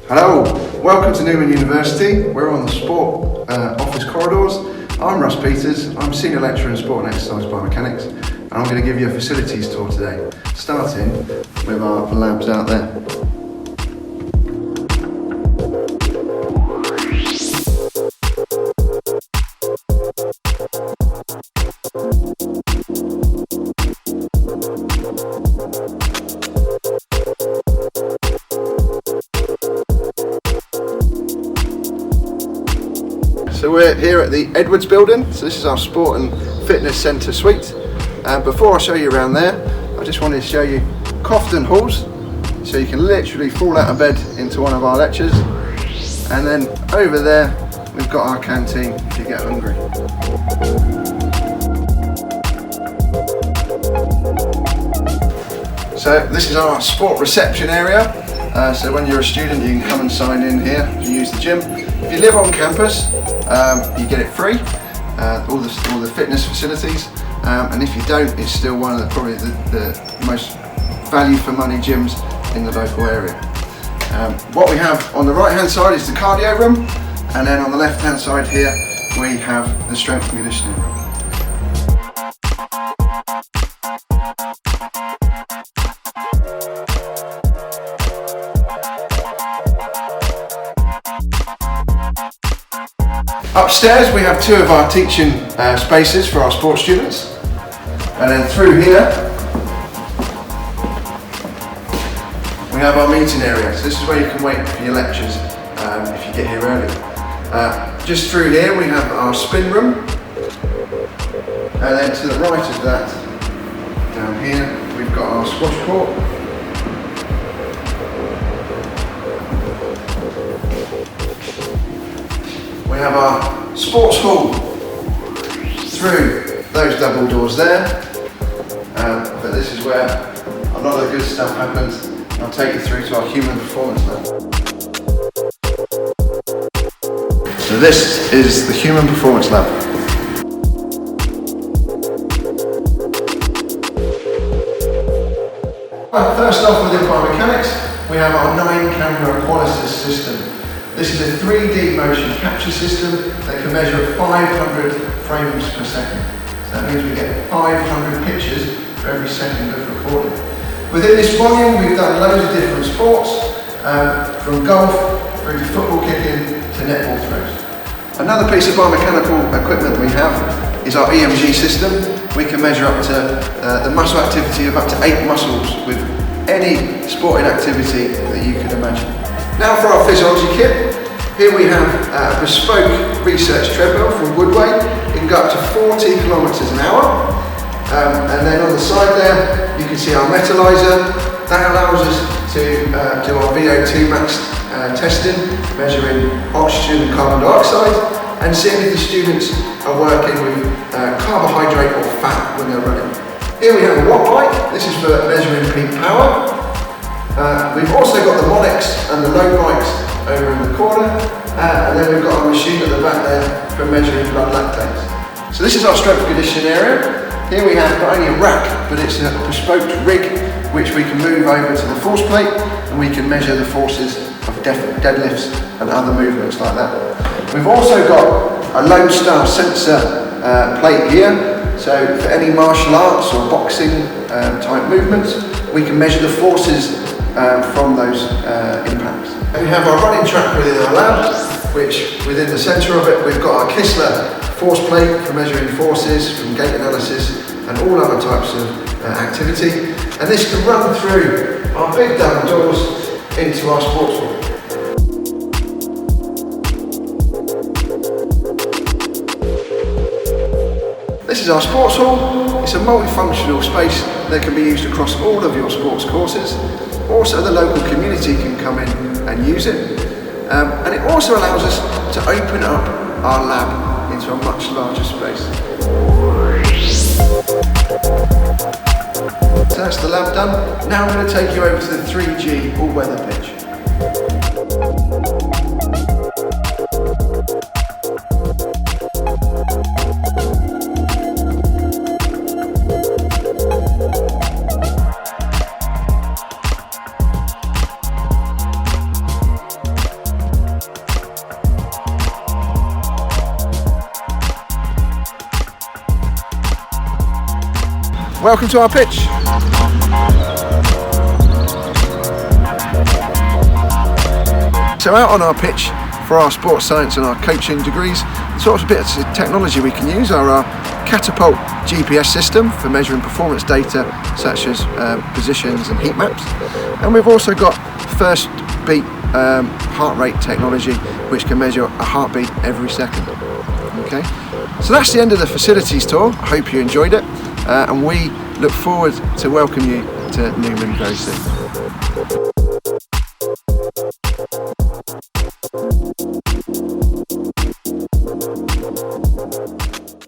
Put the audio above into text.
Hello, welcome to Newman University. We're on the sport office corridors. I'm Russ Peters, I'm Senior Lecturer in Sport and Exercise Biomechanics, and I'm going to give you a facilities tour today, starting with our labs out there. So we're here at the Edwards building, so this is our sport and fitness centre suite. Before I show you around there, I just wanted to show you Cofton halls, so you can literally fall out of bed into one of our lectures. And then over there, we've got our canteen if you get hungry. So this is our sport reception area. So when you're a student, you can come and sign in here to use the gym. If you live on campus, you get it free, all the fitness facilities, and if you don't, it's still one of the most value for money gyms in the local area. What we have on the right hand side is the cardio room, and then on the left hand side here we have the strength and conditioning room. Upstairs we have two of our teaching spaces for our sports students, and then through here we have our meeting area. So this is where you can wait for your lectures if you get here early. Just through here we have our spin room, and then to the right of that, down here, we've got our squash court. We have our sports hall through those double doors there, but this is where a lot of good stuff happens. I'll take you through to our human performance lab. So this is the human performance lab. First off, within Biomechanics, we have our 9-camera Qualisys system. This is a 3D motion capture system that can measure at 500 frames per second. So that means we get 500 pictures for every second of recording. Within this volume, we've done loads of different sports, from golf through to football kicking to netball throws. Another piece of biomechanical equipment we have is our EMG system. We can measure up to the muscle activity of up to 8 muscles with any sporting activity that you can imagine. Now for our physiology kit. Here we have a bespoke research treadmill from Woodway. It can go up to 40 kilometers an hour. And then on the side there, you can see our metallizer. That allows us to do our VO2 max testing, measuring oxygen and carbon dioxide, and seeing if the students are working with carbohydrate or fat when they're running. Here we have a watt bike. This is for measuring peak power. We've also got the Monex and the low bikes over in the corner, and then we've got a machine at the back there for measuring blood lactate. So this is our strength and conditioning area. Here we have not only a rack, but it's a bespoke rig which we can move over to the force plate, and we can measure the forces of deadlifts and other movements like that. We've also got a Lone Star sensor plate here, so for any martial arts or boxing type movements, we can measure the forces from those impacts. We have our running track within our lab, which within the centre of it we've got our Kistler force plate for measuring forces from gait analysis and all other types of activity, and this can run through our big double doors into our sports hall. This is our sports hall. It's a multifunctional space that can be used across all of your sports courses. Also, the local community can come in and use it. And it also allows us to open up our lab into a much larger space. So that's the lab done. Now I'm going to take you over to the 3G all-weather pitch. welcome to our pitch. So out on our pitch for our sports science and our coaching degrees, the sorts of bits of technology we can use are our Catapult GPS system for measuring performance data such as positions and heat maps, and we've also got first beat heart rate technology which can measure a heartbeat every second. Okay, so that's the end of the facilities tour. I hope you enjoyed it, and we look forward to welcome you to Newman very soon.